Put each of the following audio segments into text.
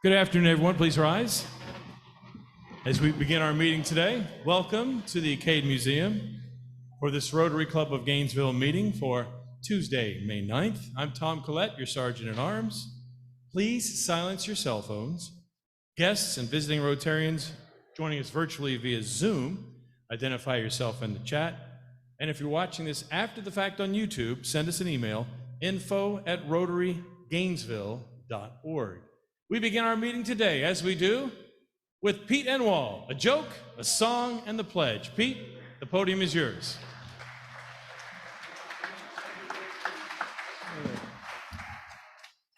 Good afternoon, everyone. Please rise. As we begin our meeting today, welcome to the Cade Museum for this Rotary Club of Gainesville meeting for Tuesday, May 9th. I'm Tom Collette, your Sergeant at Arms. Please silence your cell phones. Guests and visiting Rotarians joining us virtually via Zoom, identify yourself in the chat. And if you're watching this after the fact on YouTube, send us an email, info@rotarygainesville.org. We begin our meeting today, as we do, with Pete Enwall, a joke, a song, and the pledge. Pete, the podium is yours.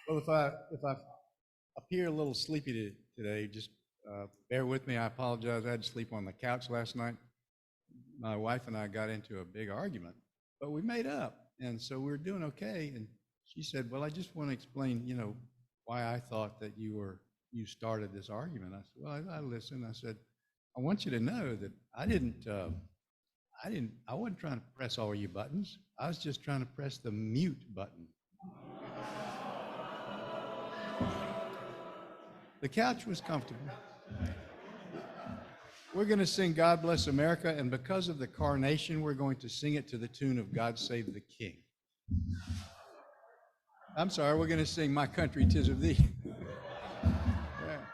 Well, if I appear a little sleepy today, just bear with me. I apologize. I had to sleep on the couch last night. My wife and I got into a big argument, but we made up, and so we're doing okay. And she said, "Well, I just want to explain, why I thought that you started this argument." I said, "Well, I listened." I said, "I want you to know that I wasn't trying to press all your buttons. I was just trying to press the mute button." The couch was comfortable. We're going to sing "God Bless America," and because of the carnation, we're going to sing it to the tune of "God Save the King." I'm sorry, we're going to sing "My Country 'Tis of Thee." Yeah.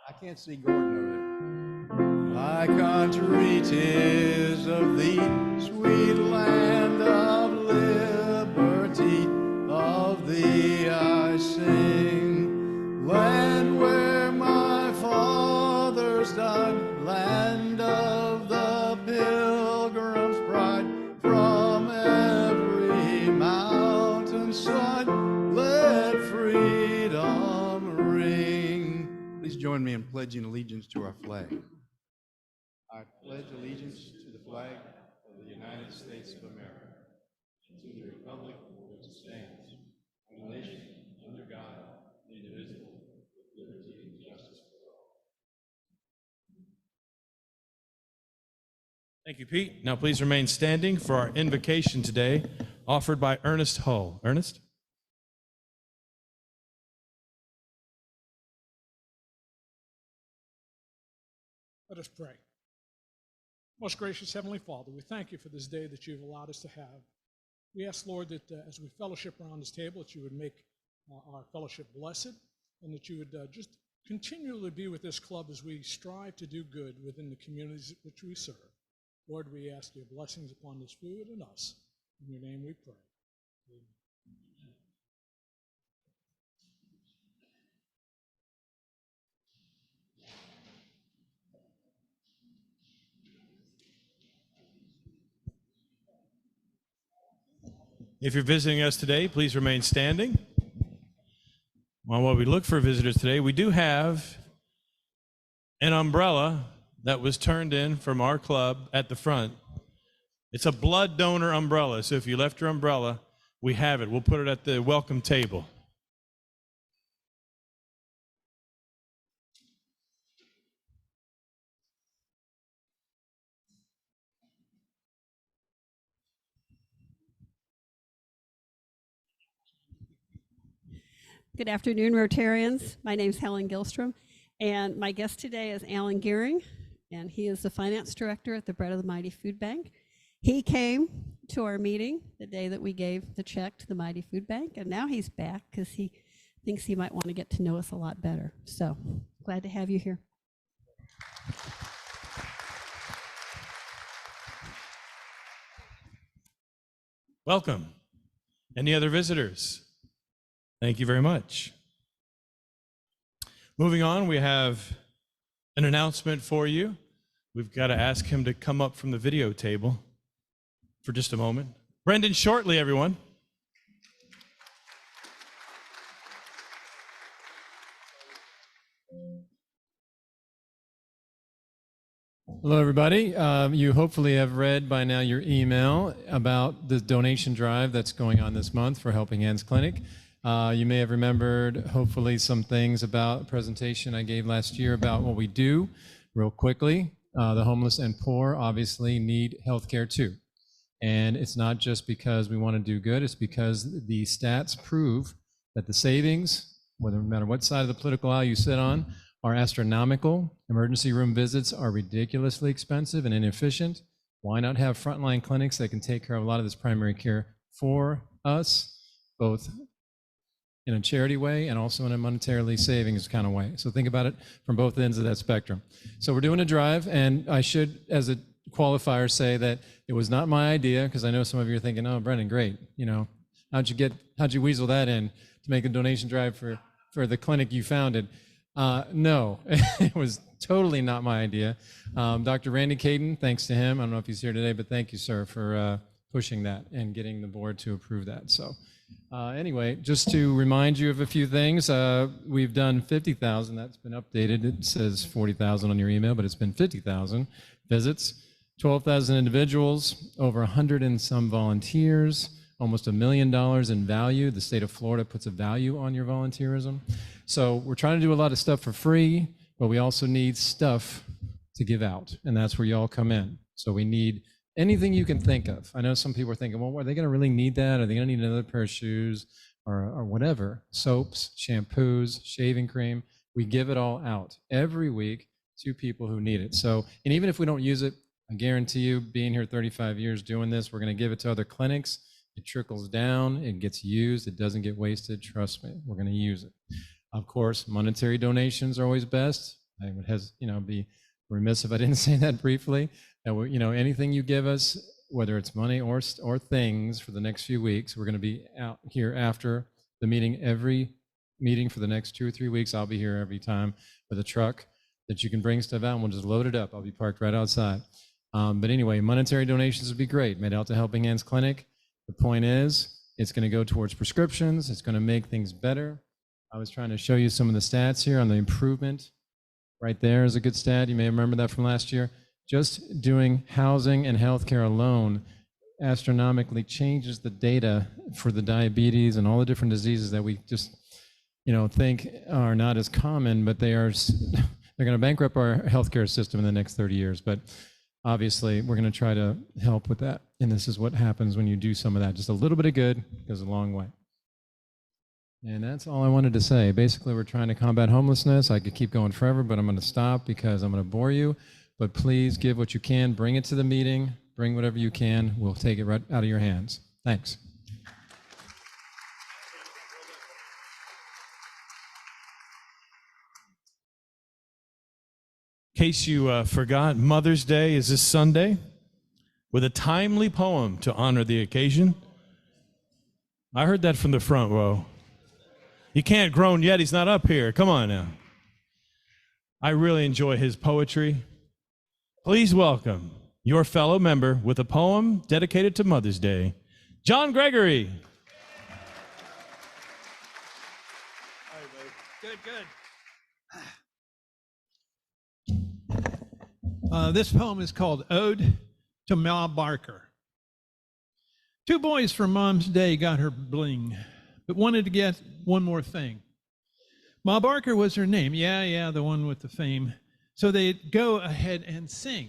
I can't see Gordon over there. My country 'tis of thee, sweet land of liberty, of thee I sing. Land where my fathers died, land of the pilgrim's pride, from every mountainside, let freedom ring. Please join me in pledging allegiance to our flag. I pledge allegiance to the flag of the United States of America, and to the republic for which it stands, one nation, under God, indivisible, with liberty and justice for all. Thank you, Pete. Now please remain standing for our invocation today, offered by Ernest Hull. Ernest? Let us pray. Most gracious Heavenly Father, we thank you for this day that you've allowed us to have. We ask, Lord, that as we fellowship around this table, that you would make our fellowship blessed, and that you would just continually be with this club as we strive to do good within the communities which we serve. Lord, we ask your blessings upon this food and us. In your name we pray. Amen. If you're visiting us today, please remain standing. While we look for visitors today, we do have an umbrella that was turned in from our club at the front. It's a blood donor umbrella, so if you left your umbrella, we have it. We'll put it at the welcome table. Good afternoon, Rotarians. My name is Helen Gilstrom, and my guest today is Alan Gearing, and he is the finance director at the Bread of the Mighty Food Bank. He came to our meeting the day that we gave the check to the Mighty Food Bank, and now he's back because he thinks he might want to get to know us a lot better. So glad to have you here. Welcome. Any other visitors? Thank you very much. Moving on, we have an announcement for you. We've got to ask him to come up from the video table for just a moment. Brendan Shortley, everyone. Hello, everybody. You hopefully have read by now your email about the donation drive that's going on this month for Helping Hands Clinic. You may have remembered, hopefully, some things about a presentation I gave last year about what we do. Real quickly, the homeless and poor obviously need health care too. And it's not just because we want to do good, it's because the stats prove that the savings no matter what side of the political aisle you sit on, are astronomical. Emergency room visits are ridiculously expensive and inefficient. Why not have frontline clinics that can take care of a lot of this primary care for us, both in a charity way and also in a monetarily savings kind of way? So think about it from both ends of that spectrum. So we're doing a drive, and I should, as a qualifier, say that it was not my idea, because I know some of you are thinking, oh, Brendan, great. You know, how'd you weasel that in to make a donation drive for the clinic you founded? No, it was totally not my idea. Dr. Randy Caden, thanks to him. I don't know if he's here today, but thank you, sir, for pushing that and getting the board to approve that. So anyway, just to remind you of a few things, we've done 50,000. That's been updated. It says 40,000 on your email, but it's been 50,000 visits, 12,000 individuals, over 100 and some volunteers, almost $1 million in value. The state of Florida puts a value on your volunteerism. So we're trying to do a lot of stuff for free, but we also need stuff to give out, and that's where you all come in. So we need anything you can think of. I know some people are thinking, well, are they going to really need that? Are they going to need another pair of shoes or whatever? Soaps, shampoos, shaving cream. We give it all out every week to people who need it. So, and even if we don't use it, I guarantee you, being here 35 years doing this, we're going to give it to other clinics. It trickles down, it gets used, it doesn't get wasted. Trust me, we're going to use it. Of course, monetary donations are always best. I would be remiss if I didn't say that briefly. Anything you give us, whether it's money or things, for the next few weeks, we're going to be out here after the meeting. Every meeting for the next 2 or 3 weeks, I'll be here every time with a truck that you can bring stuff out, and we'll just load it up. I'll be parked right outside. But anyway, monetary donations would be great. Made out to Helping Hands Clinic. The point is, it's going to go towards prescriptions. It's going to make things better. I was trying to show you some of the stats here on the improvement. Right there is a good stat. You may remember that from last year. Just doing housing and healthcare alone astronomically changes the data for the diabetes and all the different diseases that we just, think are not as common, but they're going to bankrupt our healthcare system in the next 30 years. But obviously, we're going to try to help with that. And this is what happens when you do some of that. Just a little bit of good goes a long way. And that's all I wanted to say. Basically, we're trying to combat homelessness. I could keep going forever, but I'm going to stop because I'm going to bore you. But please give what you can. Bring it to the meeting. Bring whatever you can. We'll take it right out of your hands. Thanks. In case you forgot, Mother's Day is this Sunday, with a timely poem to honor the occasion. I heard that from the front row. You can't groan yet, he's not up here. Come on now. I really enjoy his poetry. Please welcome your fellow member with a poem dedicated to Mother's Day, John Gregory. All right, buddy. Good. This poem is called Ode to Ma Barker. 2 boys for Mom's Day got her bling, but wanted to get one more thing. Ma Barker was her name. Yeah, the one with the fame. So they'd go ahead and sing.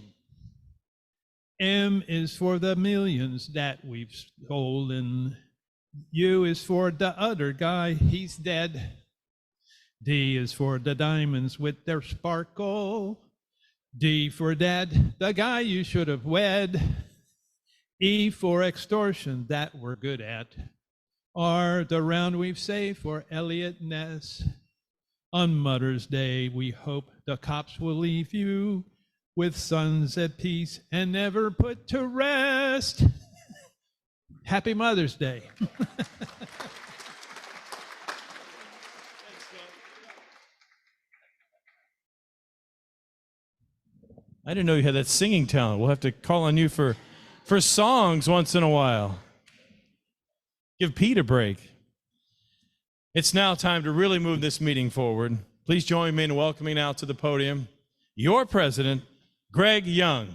M is for the millions that we've stolen. U is for the other guy, he's dead. D is for the diamonds with their sparkle. D for Dad, the guy you should have wed. E for extortion, that we're good at. R, the round we've saved for Elliot Ness. On Mother's Day, we hope the cops will leave you with sons at peace and never put to rest. Happy Mother's Day. I didn't know you had that singing talent. We'll have to call on you for songs once in a while. Give Pete a break. It's now time to really move this meeting forward. Please join me in welcoming out to the podium your president, Greg Young.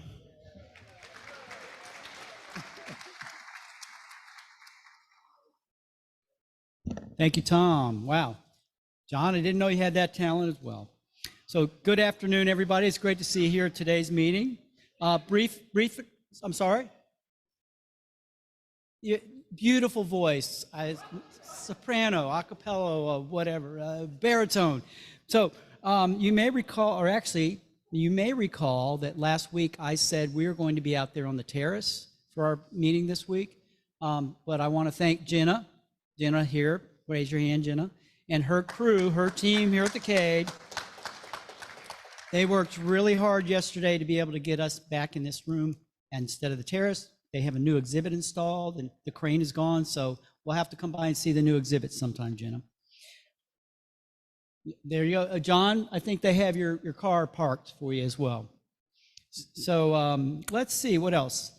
Thank you, Tom. Wow. John, I didn't know you had that talent as well. So good afternoon, everybody. It's great to see you here at today's meeting. I'm sorry? beautiful voice, soprano, a cappella, whatever, baritone. So you may recall, or actually, you may recall that last week I said we were going to be out there on the terrace for our meeting this week. But I want to thank Jenna here, raise your hand, Jenna, and her crew, her team here at the Cade. They worked really hard yesterday to be able to get us back in this room instead of the terrace. They have a new exhibit installed and the crane is gone, so we'll have to come by and see the new exhibit sometime, Jenna. There you go. John, I think they have your car parked for you as well. So let's see, what else?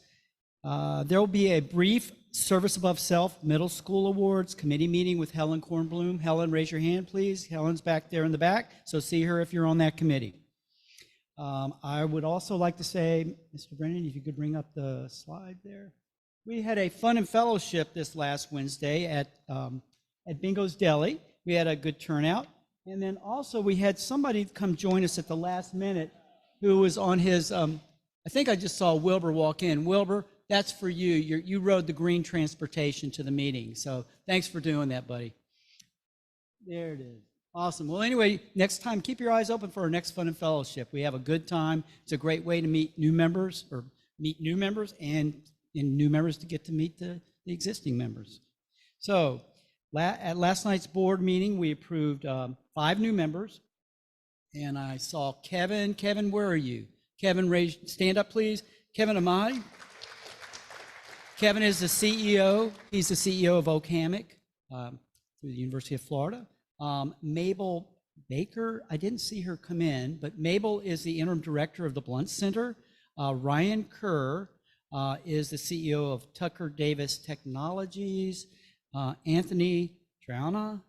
There will be a brief Service Above Self Middle School Awards committee meeting with Helen Kornblum. Helen, raise your hand, please. Helen's back there in the back, so see her if you're on that committee. I would also like to say, Mr. Brennan, if you could bring up the slide there. We had a fun and fellowship this last Wednesday at Bingo's Deli. We had a good turnout. And then also we had somebody come join us at the last minute who was on his, I think I just saw Wilbur walk in. Wilbur, that's for you. You rode the green transportation to the meeting. So thanks for doing that, buddy. There it is. Awesome. Well, anyway, next time, keep your eyes open for our next Fun and Fellowship. We have a good time. It's a great way to meet new members and new members to get to meet the existing members. So at last night's board meeting, we approved 5 new members. And I saw Kevin. Kevin, where are you? Kevin, stand up, please. Kevin Amati. Kevin is the CEO. He's the CEO of Oak Hammock through the University of Florida. Mabel Baker, I didn't see her come in, but Mabel is the interim director of the Blunt Center. Ryan Kerr is the CEO of Tucker Davis Technologies. Anthony Trauna,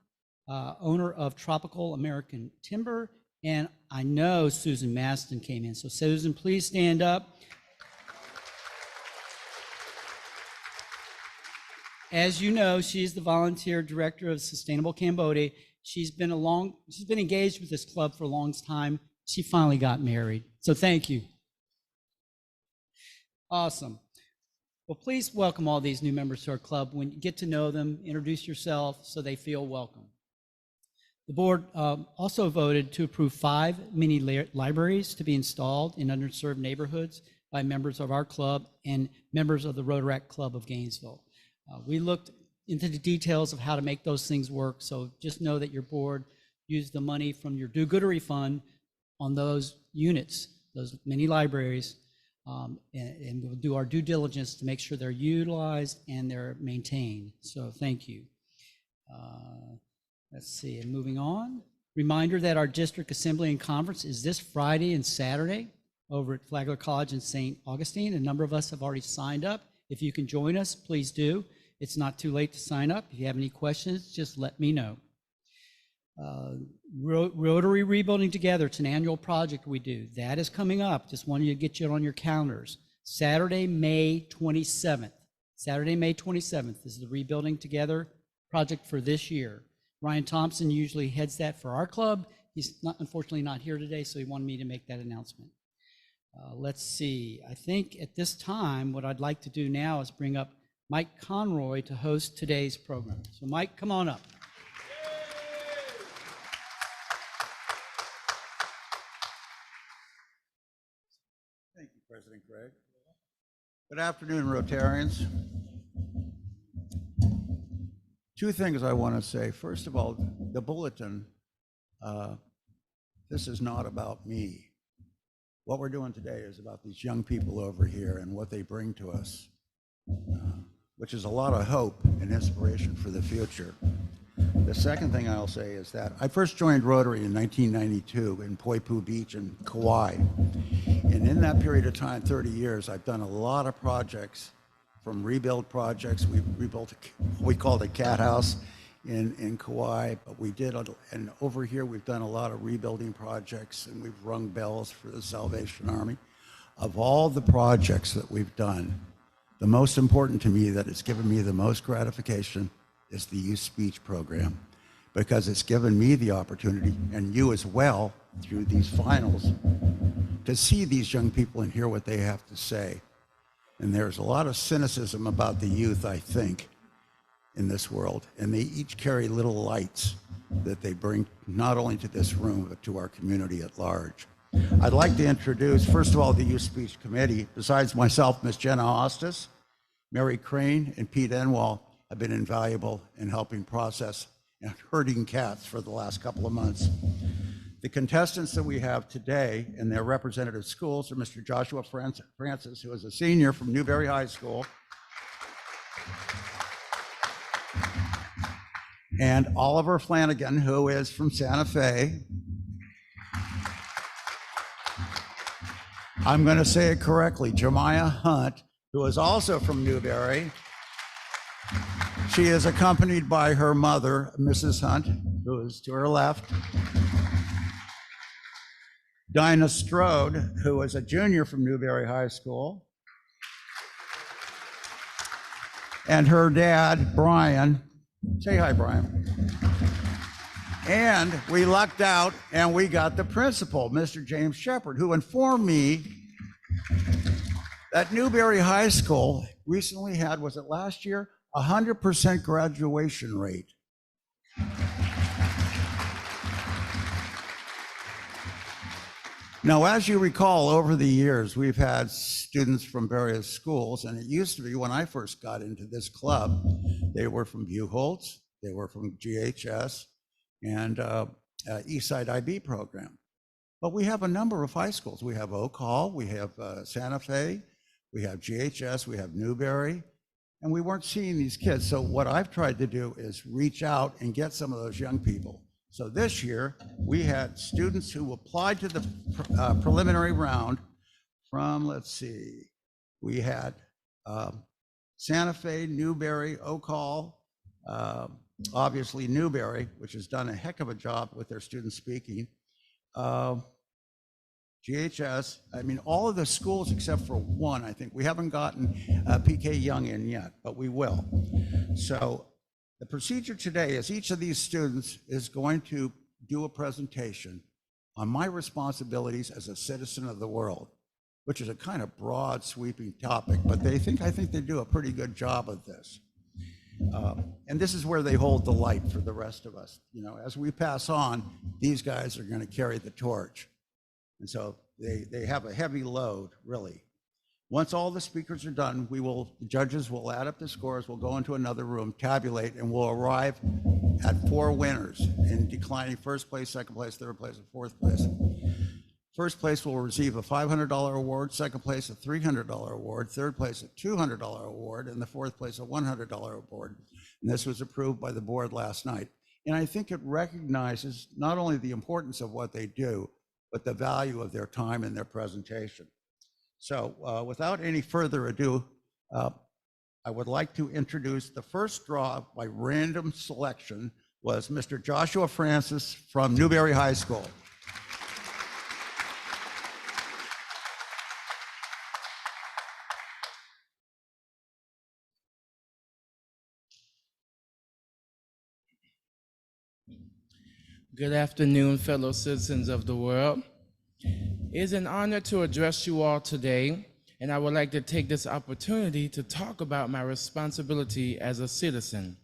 owner of Tropical American Timber. And I know Susan Maston came in. So Susan, please stand up. As you know, she's the volunteer director of Sustainable Cambodia. She's been engaged with this club for a long time. She finally got married. So thank you. Awesome. Well, please welcome all these new members to our club. When you get to know them, introduce yourself so they feel welcome. The board also voted to approve 5 mini libraries to be installed in underserved neighborhoods by members of our club and members of the Rotaract Club of Gainesville. We looked into the details of how to make those things work, so just know that your board used the money from your do-goodery fund on those units, those mini libraries, and we'll do our due diligence to make sure they're utilized and they're maintained. So thank you. Let's see, and moving on. Reminder that our district assembly and conference is this Friday and Saturday over at Flagler College in St. Augustine. A number of us have already signed up. If you can join us, please do. It's not too late to sign up. If you have any questions, just let me know. Rotary Rebuilding Together, it's an annual project we do. That is coming up. Just wanted to get you on your calendars. Saturday, May 27th. Saturday, May 27th is the Rebuilding Together project for this year. Ryan Thompson usually heads that for our club. He's unfortunately not here today, so he wanted me to make that announcement. Let's see. I think at this time, what I'd like to do now is bring up Mike Conroy to host today's program. So Mike, come on up. Thank you, President Craig. Good afternoon, Rotarians. 2 things I want to say. First of all, the bulletin, this is not about me. What we're doing today is about these young people over here and what they bring to us, which is a lot of hope and inspiration for the future. The second thing I'll say is that I first joined Rotary in 1992 in Poipu Beach and Kauai. And in that period of time, 30 years, I've done a lot of projects, from rebuild projects. We rebuilt, we called it Cat House in Kauai, but we did, and over here we've done a lot of rebuilding projects, and we've rung bells for the Salvation Army. Of all the projects that we've done, the most important to me, that it's given me the most gratification, is the youth speech program, because it's given me the opportunity, and you as well, through these finals, to see these young people and hear what they have to say. And there's a lot of cynicism about the youth, I think, in this world, and they each carry little lights that they bring not only to this room, but to our community at large. I'd like to introduce, first of all, the Youth Speech Committee. Besides myself, Ms. Jenna Hostis, Mary Crane, and Pete Enwall have been invaluable in helping process and herding cats for the last couple of months. The contestants that we have today and their representative schools are Mr. Joshua Francis, who is a senior from Newberry High School, and Oliver Flanagan, who is from Santa Fe. I'm going to say it correctly, Jemiah Hunt, who is also from Newberry. She is accompanied by her mother, Mrs. Hunt, who is to her left. Dinah Strode, who is a junior from Newberry High School. And her dad, Brian. Say hi, Brian. And we lucked out and we got the principal, Mr. James Shepard, who informed me that Newberry High School recently had, was it last year, 100% graduation rate. Now, as you recall, over the years, we've had students from various schools, and it used to be when I first got into this club, they were from Buchholz, they were from GHS, and Eastside IB program. But we have a number of high schools. We have Oak Hall, we have Santa Fe, we have GHS, we have Newberry, and we weren't seeing these kids. So what I've tried to do is reach out and get some of those young people. So this year, we had students who applied to the preliminary round from, let's see, we had Santa Fe, Newberry, Oak Hall, obviously Newberry, which has done a heck of a job with their student speaking. GHS, I mean, all of the schools except for one, I think. We haven't gotten PK Young in yet, but we will. So the procedure today is each of these students is going to do a presentation on my responsibilities as a citizen of the world, which is a kind of broad, sweeping topic, but I think they do a pretty good job of this. And this is where they hold the light for the rest of us. You know, as we pass on, these guys are going to carry the torch. And so they have a heavy load, really. Once all the speakers are done, the judges will add up the scores, we'll go into another room, tabulate, and we'll arrive at 4 winners in declining first place, second place, third place, and fourth place. First place will receive a $500 award, second place a $300 award, third place a $200 award, and the fourth place a $100 award. And this was approved by the board last night. And I think it recognizes not only the importance of what they do, but the value of their time and their presentation. So without any further ado, I would like to introduce the first draw by random selection was Mr. Joshua Francis from Newberry High School. Good afternoon, fellow citizens of the world. It is an honor to address you all today, and I would like to take this opportunity to talk about my responsibility as a citizen.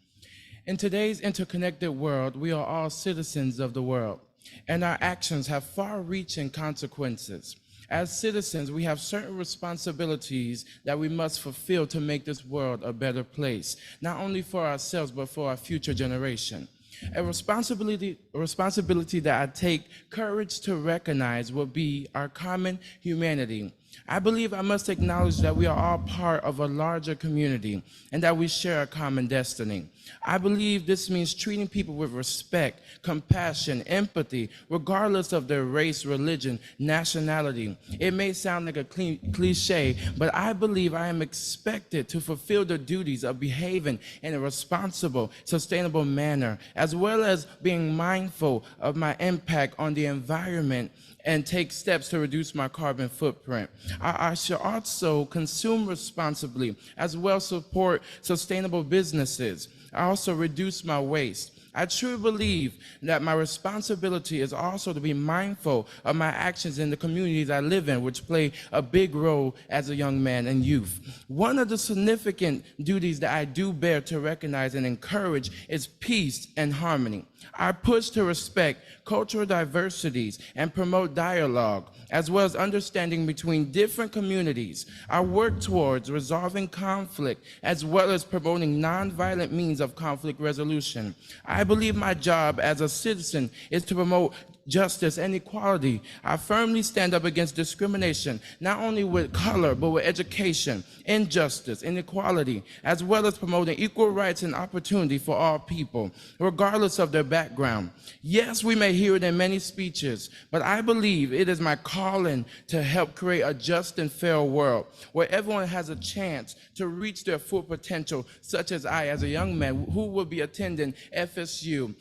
In today's interconnected world, we are all citizens of the world, and our actions have far-reaching consequences. As citizens, we have certain responsibilities that we must fulfill to make this world a better place, not only for ourselves, but for our future generation. A responsibility that I take courage to recognize will be our common humanity. I believe I must acknowledge that we are all part of a larger community and that we share a common destiny. I believe this means treating people with respect, compassion, empathy, regardless of their race, religion, nationality. It may sound like a cliche, but I believe I am expected to fulfill the duties of behaving in a responsible, sustainable manner, as well as being mindful of my impact on the environment and take steps to reduce my carbon footprint. I should also consume responsibly, as well as support sustainable businesses. I also reduce my waste. I truly believe that my responsibility is also to be mindful of my actions in the communities I live in, which play a big role as a young man and youth. One of the significant duties that I do bear to recognize and encourage is peace and harmony. I push to respect cultural diversities and promote dialogue, as well as understanding between different communities. I work towards resolving conflict, as well as promoting nonviolent means of conflict resolution. I believe my job as a citizen is to promote justice and equality. I firmly stand up against discrimination, not only with color, but with education, injustice, inequality, as well as promoting equal rights and opportunity for all people, regardless of their background. Yes, we may hear it in many speeches, but I believe it is my calling to help create a just and fair world where everyone has a chance to reach their full potential, such as I, as a young man who will be attending FSU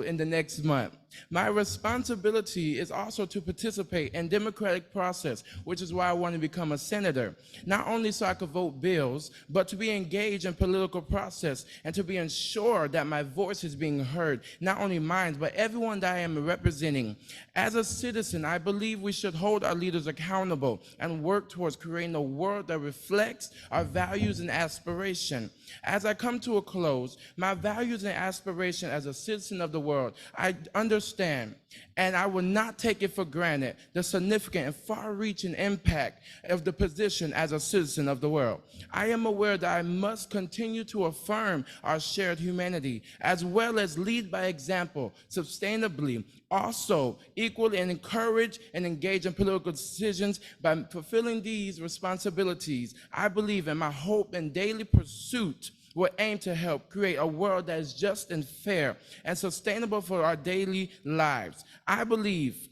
in the next month. My responsibility is also to participate in democratic process, which is why I want to become a senator. Not only so I could vote bills, but to be engaged in political process and to be ensured that my voice is being heard, not only mine, but everyone that I am representing. As a citizen, I believe we should hold our leaders accountable and work towards creating a world that reflects our values and aspiration. As I come to a close, my values and aspiration as a citizen of the world, I understand, and I will not take it for granted, the significant and far-reaching impact of the position as a citizen of the world. I am aware that I must continue to affirm our shared humanity, as well as lead by example, sustainably, also equally, and encourage and engage in political decisions. By fulfilling these responsibilities, I believe in my hope and daily pursuit will aim to help create a world that is just and fair and sustainable for our daily lives. I believe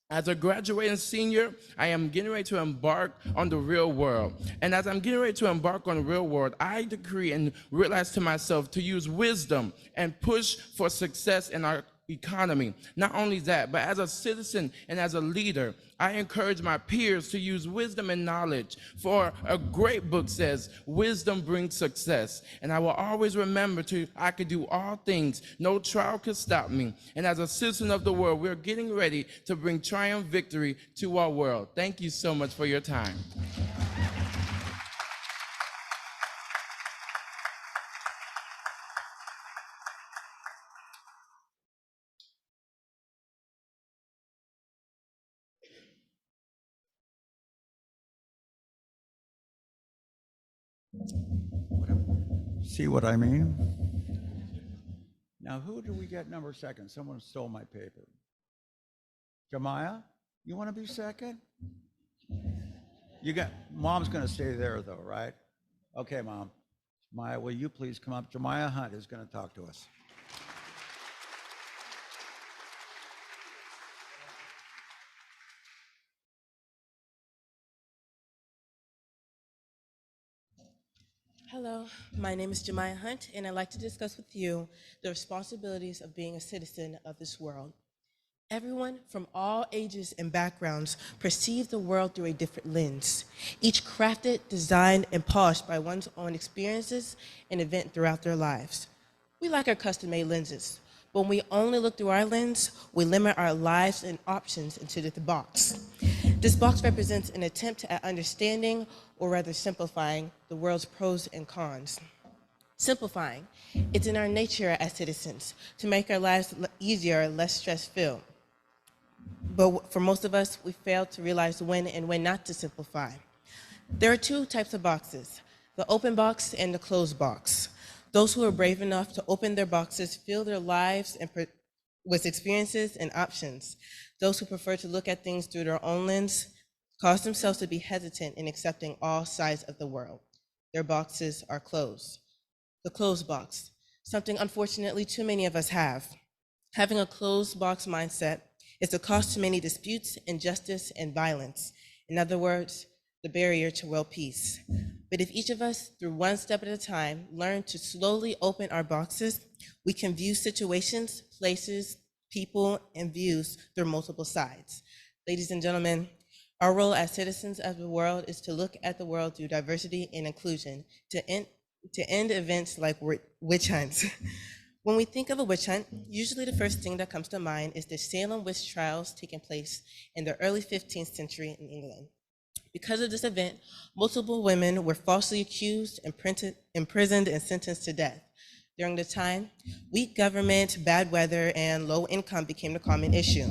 as a graduating senior, I am getting ready to embark on the real world. And as I'm getting ready to embark on the real world, I decree and realize to myself to use wisdom and push for success in our economy. Not only that, but as a citizen and as a leader, I encourage my peers to use wisdom and knowledge. For a great book says, wisdom brings success. And I will always remember I could do all things. No trial could stop me. And as a citizen of the world, we're getting ready to bring triumph victory to our world. Thank you so much for your time. See what I mean? Now, who do we get number second? Someone stole my paper. Jemiah, you want to be second? Mom's going to stay there, though, right? Okay, Mom. Jemiah, will you please come up? Jemiah Hunt is going to talk to us. Hello, my name is Jemiah Hunt, and I'd like to discuss with you the responsibilities of being a citizen of this world. Everyone from all ages and backgrounds perceive the world through a different lens, each crafted, designed, and polished by one's own experiences and event throughout their lives. We like our custom-made lenses, but when we only look through our lens, we limit our lives and options into the box. This box represents an attempt at understanding, or rather simplifying, the world's pros and cons. Simplifying, it's in our nature as citizens to make our lives easier and less stress-filled. But for most of us, we fail to realize when and when not to simplify. There are two types of boxes, the open box and the closed box. Those who are brave enough to open their boxes fill their lives with experiences and options. Those who prefer to look at things through their own lens cause themselves to be hesitant in accepting all sides of the world. Their boxes are closed. The closed box, something unfortunately too many of us have. Having a closed box mindset is the cost to many disputes, injustice, and violence. In other words, the barrier to world peace. But if each of us, through one step at a time, learn to slowly open our boxes, we can view situations, places, people, and views through multiple sides. Ladies and gentlemen, our role as citizens of the world is to look at the world through diversity and inclusion, to end events like witch hunts. When we think of a witch hunt, usually the first thing that comes to mind is the Salem witch trials taking place in the early 15th century in England. Because of this event, multiple women were falsely accused, imprisoned, and sentenced to death. During the time, weak government, bad weather, and low income became the common issue.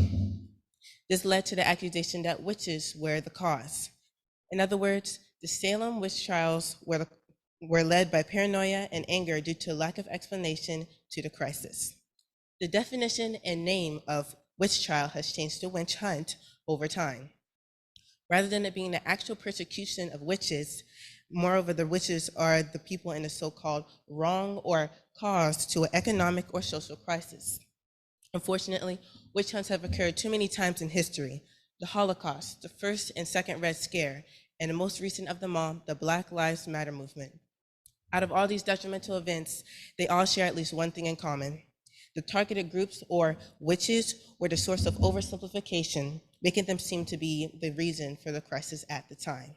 This led to the accusation that witches were the cause. In other words, the Salem witch trials were led by paranoia and anger due to lack of explanation to the crisis. The definition and name of witch trial has changed to witch hunt over time. Rather than it being the actual persecution of witches, moreover, the witches are the people in the so-called wrong or cause to an economic or social crisis. Unfortunately, witch hunts have occurred too many times in history. The Holocaust, the First and Second Red Scare, and the most recent of them all, the Black Lives Matter movement. Out of all these detrimental events, they all share at least one thing in common. The targeted groups, or witches, were the source of oversimplification, making them seem to be the reason for the crisis at the time.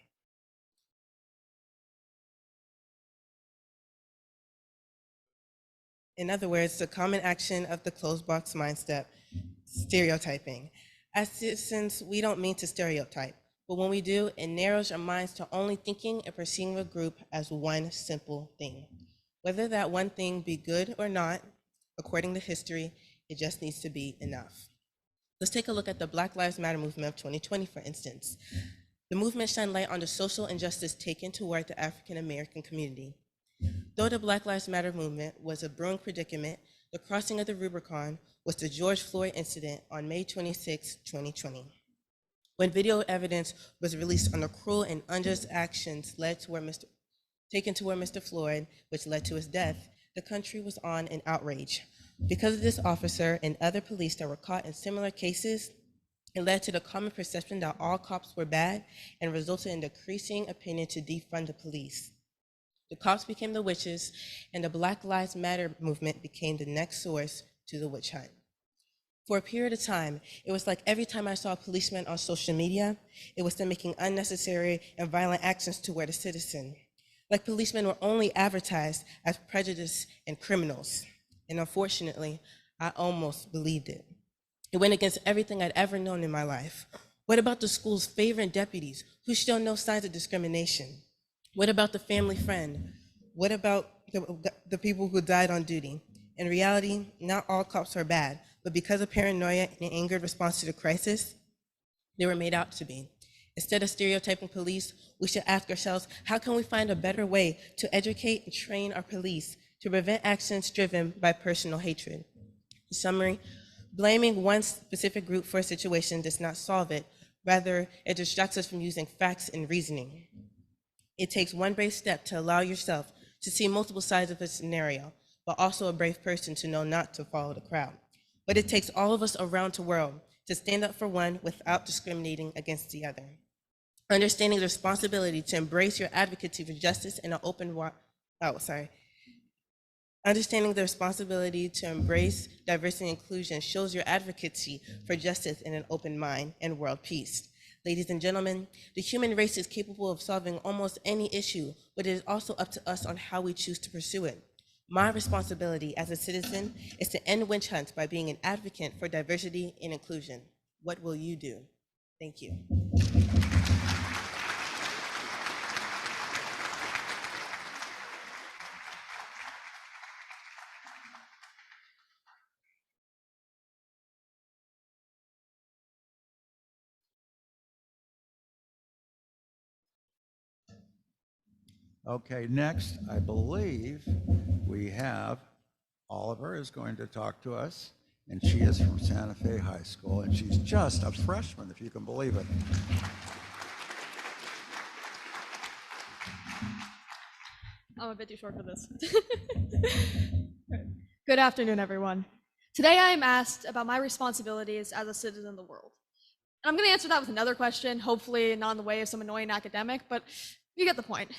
In other words, the common action of the closed box mindset, stereotyping. As citizens, we don't mean to stereotype, but when we do, it narrows our minds to only thinking and perceiving a group as one simple thing. Whether that one thing be good or not, according to history, it just needs to be enough. Let's take a look at the Black Lives Matter movement of 2020, for instance. The movement shined light on the social injustice taken toward the African American community. Though the Black Lives Matter movement was a brewing predicament, the crossing of the Rubicon was the George Floyd incident on May 26, 2020. When video evidence was released on the cruel and unjust actions taken toward Mr. Floyd, which led to his death, the country was on an outrage. Because of this officer and other police that were caught in similar cases, it led to the common perception that all cops were bad and resulted in decreasing opinion to defund the police. The cops became the witches, and the Black Lives Matter movement became the next source to the witch hunt. For a period of time, it was like every time I saw a policeman on social media, it was them making unnecessary and violent actions toward a citizen. Like policemen were only advertised as prejudiced and criminals. And unfortunately, I almost believed it. It went against everything I'd ever known in my life. What about the school's favorite deputies who show no signs of discrimination? What about the family friend? What about the people who died on duty? In reality, not all cops are bad, but because of paranoia and angered response to the crisis, they were made out to be. Instead of stereotyping police, we should ask ourselves, how can we find a better way to educate and train our police to prevent actions driven by personal hatred? In summary, blaming one specific group for a situation does not solve it. Rather, it distracts us from using facts and reasoning. It takes one brave step to allow yourself to see multiple sides of a scenario, but also a brave person to know not to follow the crowd. But it takes all of us around the world to stand up for one without discriminating against the other. Understanding the responsibility to embrace your advocacy for justice in an Understanding the responsibility to embrace diversity and inclusion shows your advocacy for justice in an open mind and world peace. Ladies and gentlemen, the human race is capable of solving almost any issue, but it is also up to us on how we choose to pursue it. My responsibility as a citizen is to end witch hunts by being an advocate for diversity and inclusion. What will you do? Thank you. Okay, next, I believe we have Oliver is going to talk to us, and she is from Santa Fe High School, and she's just a freshman, if you can believe it. I'm a bit too short for this. Good afternoon, everyone. Today I am asked about my responsibilities as a citizen of the world. And I'm going to answer that with another question, hopefully not in the way of some annoying academic, but you get the point.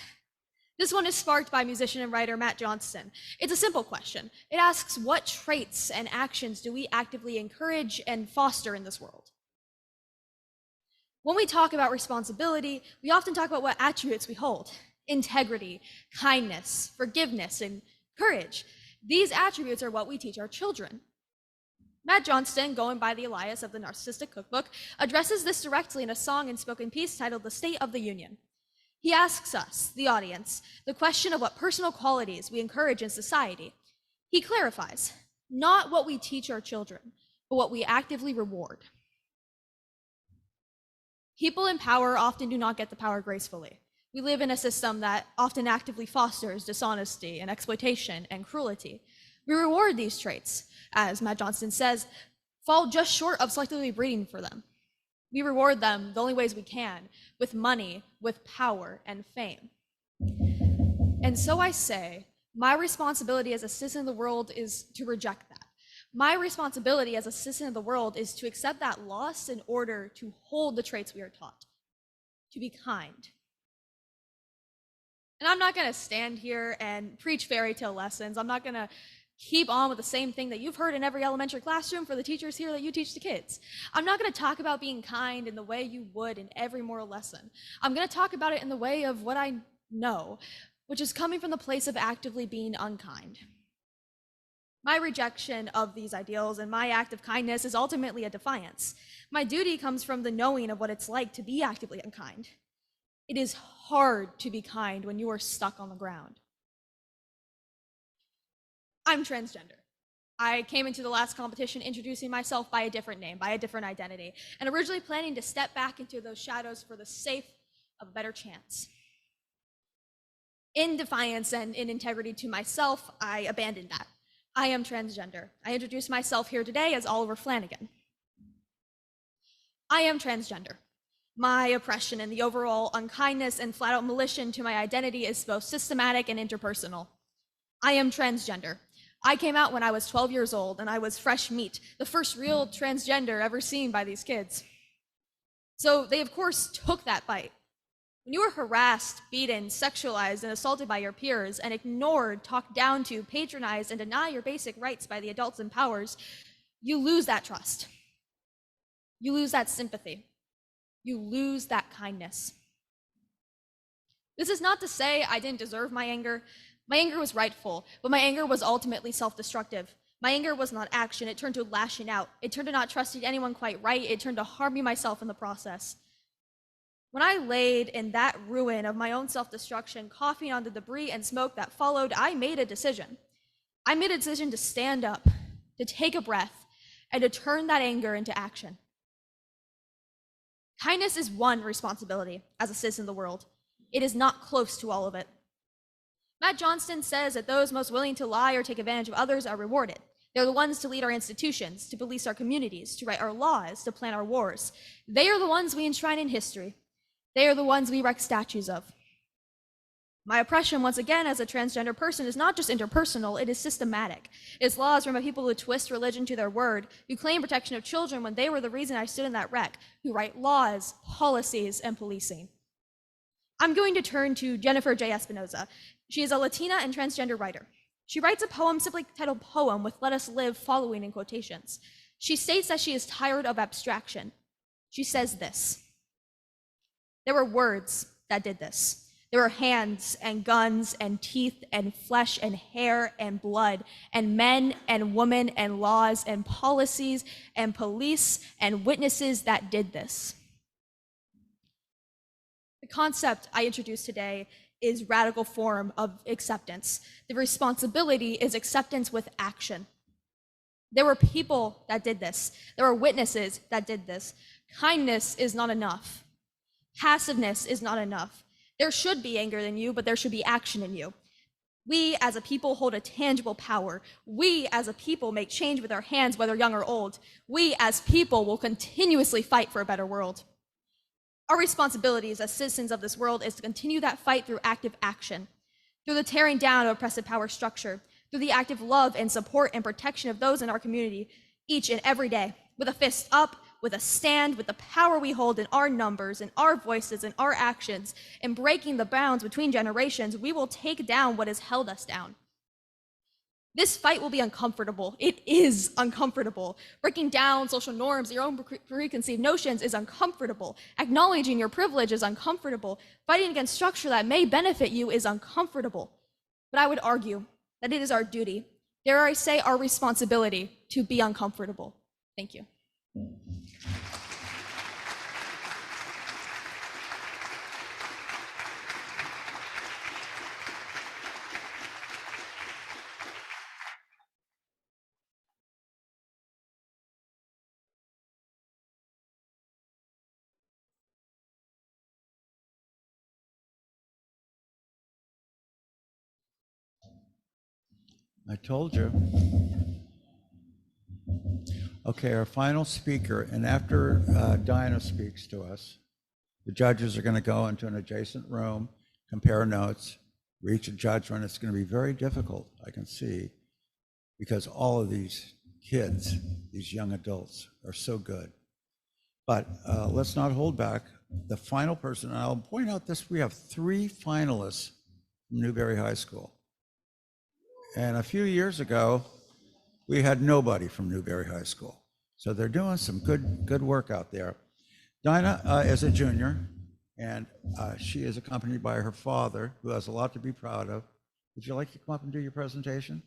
This one is sparked by musician and writer Matt Johnston. It's a simple question. It asks, what traits and actions do we actively encourage and foster in this world? When we talk about responsibility, we often talk about what attributes we hold: integrity, kindness, forgiveness, and courage. These attributes are what we teach our children. Matt Johnston, going by the alias of the Narcissistic Cookbook, addresses this directly in a song and spoken piece titled The State of the Union. He asks us, the audience, the question of what personal qualities we encourage in society. He clarifies, not what we teach our children, but what we actively reward. People in power often do not get the power gracefully. We live in a system that often actively fosters dishonesty and exploitation and cruelty. We reward these traits, as Matt Johnston says, fall just short of selectively breeding for them. We reward them the only ways we can, with money, with power, and fame. And so I say, my responsibility as a citizen of the world is to reject that. My responsibility as a citizen of the world is to accept that loss in order to hold the traits we are taught, to be kind. And I'm not going to stand here and preach fairy tale lessons. I'm not going to keep on with the same thing that you've heard in every elementary classroom for the teachers here that you teach the kids. I'm not going to talk about being kind in the way you would in every moral lesson. I'm going to talk about it in the way of what I know, which is coming from the place of actively being unkind. My rejection of these ideals and my act of kindness is ultimately a defiance. My duty comes from the knowing of what it's like to be actively unkind. It is hard to be kind when you are stuck on the ground. I'm transgender. I came into the last competition introducing myself by a different name, by a different identity, and originally planning to step back into those shadows for the sake of a better chance. In defiance and in integrity to myself, I abandoned that. I am transgender. I introduce myself here today as Oliver Flanagan. I am transgender. My oppression and the overall unkindness and flat-out malicion to my identity is both systematic and interpersonal. I am transgender. I came out when I was 12 years old, and I was fresh meat, the first real transgender ever seen by these kids. So they, of course, took that bite. When you are harassed, beaten, sexualized, and assaulted by your peers, and ignored, talked down to, patronized, and denied your basic rights by the adults in powers, you lose that trust. You lose that sympathy. You lose that kindness. This is not to say I didn't deserve my anger. My anger was rightful, but my anger was ultimately self-destructive. My anger was not action. It turned to lashing out. It turned to not trusting anyone quite right. It turned to harming myself in the process. When I laid in that ruin of my own self-destruction, coughing on the debris and smoke that followed, I made a decision. I made a decision to stand up, to take a breath, and to turn that anger into action. Kindness is one responsibility as a citizen of the world. It is not close to all of it. Matt Johnston says that those most willing to lie or take advantage of others are rewarded. They're the ones to lead our institutions, to police our communities, to write our laws, to plan our wars. They are the ones we enshrine in history. They are the ones we erect statues of. My oppression, once again, as a transgender person, is not just interpersonal, it is systematic. Its laws run by people who twist religion to their word, who claim protection of children when they were the reason I stood in that wreck, who write laws, policies, and policing. I'm going to turn to Jennifer J. Espinoza. She is a Latina and transgender writer. She writes a poem simply titled Poem with "Let Us Live" following in quotations. She states that she is tired of abstraction. She says this: there were words that did this. There were hands and guns and teeth and flesh and hair and blood and men and women and laws and policies and police and witnesses that did this. The concept I introduced today is radical form of acceptance. The responsibility is acceptance with action. There were people that did this. There were witnesses that did this. Kindness is not enough. Passiveness is not enough. There should be anger in you, but there should be action in you. We as a people hold a tangible power. We as a people make change with our hands, whether young or old. We as people will continuously fight for a better world. Our responsibilities as citizens of this world is to continue that fight through active action, through the tearing down of oppressive power structure, through the active love and support and protection of those in our community, each and every day, with a fist up, with a stand, with the power we hold in our numbers, in our voices, in our actions, in breaking the bounds between generations. We will take down what has held us down. This fight will be uncomfortable. It is uncomfortable. Breaking down social norms, your own preconceived notions is uncomfortable. Acknowledging your privilege is uncomfortable. Fighting against structure that may benefit you is uncomfortable. But I would argue that it is our duty Dare I say our responsibility to be uncomfortable. Thank you. I told you. Okay, our final speaker, and after Dinah speaks to us, the judges are going to go into an adjacent room, compare notes, reach a judgment. It's going to be very difficult, I can see, because all of these kids, these young adults, are so good. But let's not hold back. The final person, and I'll point out this, we have 3 finalists from Newberry High School. And a few years ago, we had nobody from Newberry High School. So they're doing some good work out there. Dinah is a junior, and she is accompanied by her father, who has a lot to be proud of. Would you like to come up and do your presentation?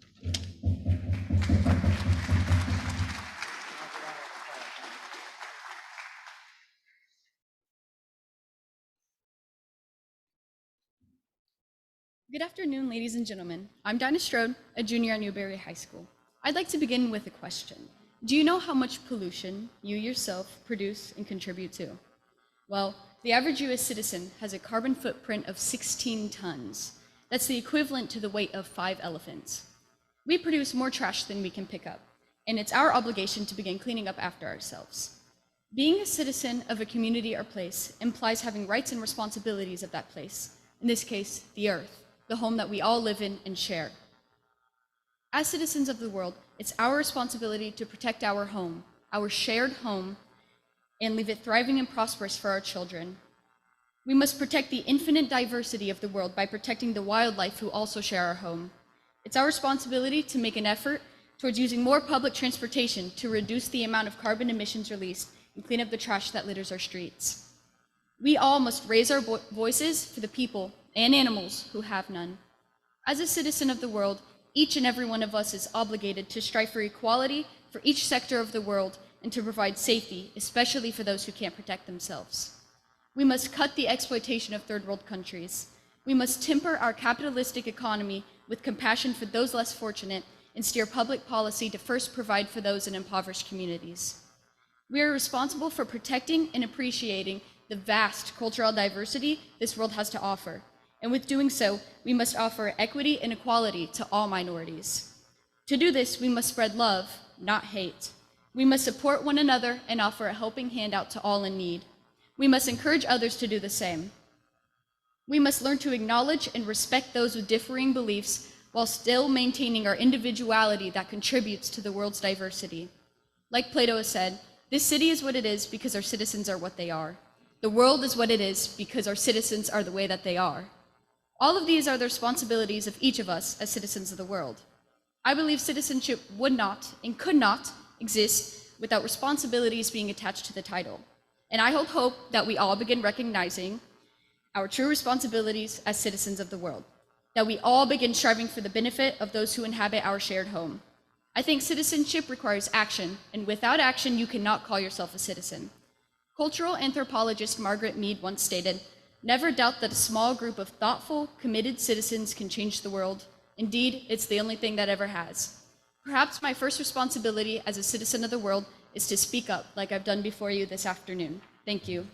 Good afternoon, ladies and gentlemen. I'm Dinah Strode, a junior at Newberry High School. I'd like to begin with a question. Do you know how much pollution you yourself produce and contribute to? Well, the average US citizen has a carbon footprint of 16 tons. That's the equivalent to the weight of 5 elephants. We produce more trash than we can pick up, and it's our obligation to begin cleaning up after ourselves. Being a citizen of a community or place implies having rights and responsibilities of that place, in this case, the earth, the home that we all live in and share. As citizens of the world, it's our responsibility to protect our home, our shared home, and leave it thriving and prosperous for our children. We must protect the infinite diversity of the world by protecting the wildlife who also share our home. It's our responsibility to make an effort towards using more public transportation to reduce the amount of carbon emissions released and clean up the trash that litters our streets. We all must raise our voices for the people and animals who have none. As a citizen of the world, each and every one of us is obligated to strive for equality for each sector of the world and to provide safety, especially for those who can't protect themselves. We must cut the exploitation of third world countries. We must temper our capitalistic economy with compassion for those less fortunate and steer public policy to first provide for those in impoverished communities. We are responsible for protecting and appreciating the vast cultural diversity this world has to offer. And with doing so, we must offer equity and equality to all minorities. To do this, we must spread love, not hate. We must support one another and offer a helping hand out to all in need. We must encourage others to do the same. We must learn to acknowledge and respect those with differing beliefs while still maintaining our individuality that contributes to the world's diversity. Like Plato has said, this city is what it is because our citizens are what they are. The world is what it is because our citizens are the way that they are. All of these are the responsibilities of each of us as citizens of the world. I believe citizenship would not and could not exist without responsibilities being attached to the title. And I hope that we all begin recognizing our true responsibilities as citizens of the world, that we all begin striving for the benefit of those who inhabit our shared home. I think citizenship requires action, and without action, you cannot call yourself a citizen. Cultural anthropologist Margaret Mead once stated, "Never doubt that a small group of thoughtful, committed citizens can change the world. Indeed, it's the only thing that ever has." Perhaps my first responsibility as a citizen of the world is to speak up like I've done before you this afternoon. Thank you.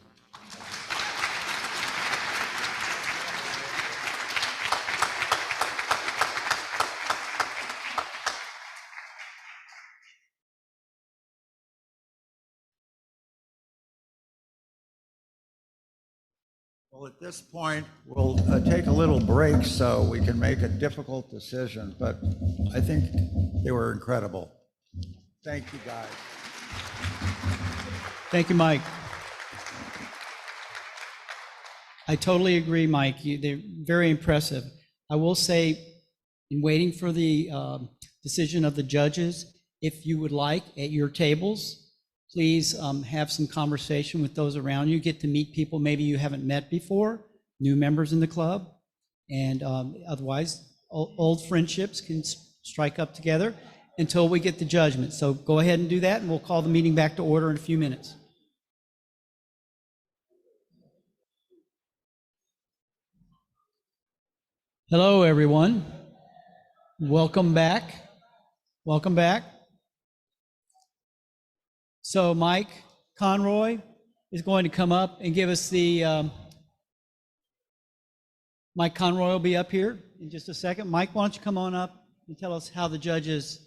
Well, at this point, we'll take a little break so we can make a difficult decision, but I think they were incredible. Thank you, guys. Thank you, Mike. I totally agree, Mike. They're very impressive. I will say, in waiting for the decision of the judges, if you would like, at your tables, please have some conversation with those around you. Get to meet people maybe you haven't met before, new members in the club, and otherwise, old friendships can strike up together until we get the judgment. So go ahead and do that, and we'll call the meeting back to order in a few minutes. Hello, everyone. Welcome back. Welcome back. So Mike Conroy is going to come up and give us the, Mike Conroy will be up here in just a second. Mike, why don't you come on up and tell us how the judges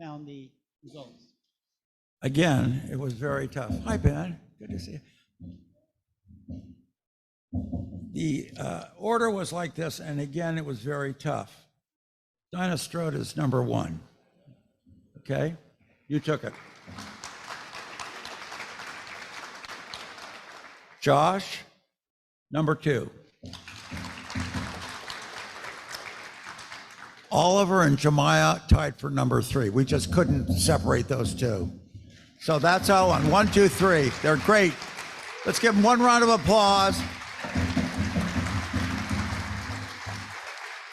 found the results. Again, it was very tough. Hi, Ben. Good to see you. The order was like this, and again, it was very tough. Dinah Strode is number 1. Okay? You took it. Josh, number 2. Oliver and Jemiah tied for number 3. We just couldn't separate those two. So that's all on 1, 2, 3. They're great. Let's give them one round of applause.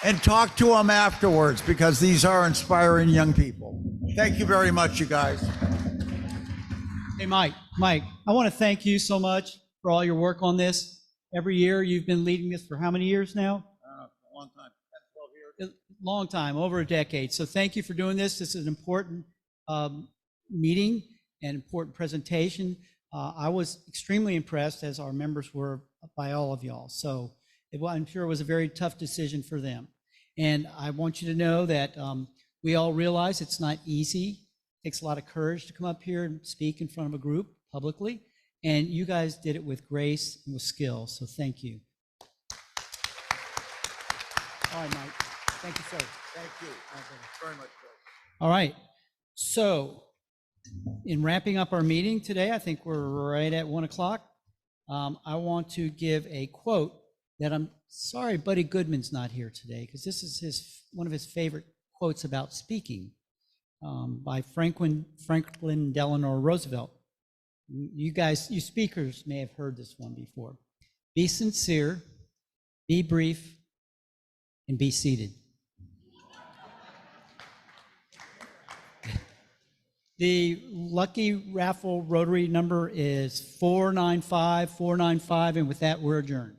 And talk to them afterwards, because these are inspiring young people. Thank you very much, you guys. Hey, Mike, I want to thank you so much for all your work on this. Every year, you've been leading this for how many years now? A long time, 10, 12 years. Long time, over a decade. So thank you for doing this. This is an important meeting and important presentation. I was extremely impressed, as our members were, by all of y'all. So I'm sure it was a very tough decision for them. And I want you to know that we all realize it's not easy. It takes a lot of courage to come up here and speak in front of a group publicly. And you guys did it with grace and with skill. So thank you. All right, Mike. Thank you, sir. Thank you very much. All right. So in wrapping up our meeting today, I think we're right at 1 o'clock. I want to give a quote that I'm sorry Buddy Goodman's not here today, because this is one of his favorite quotes about speaking, by Franklin Delano Roosevelt. You guys, you speakers may have heard this one before. Be sincere, be brief, and be seated. The lucky raffle Rotary number is 495, 495, and with that, we're adjourned.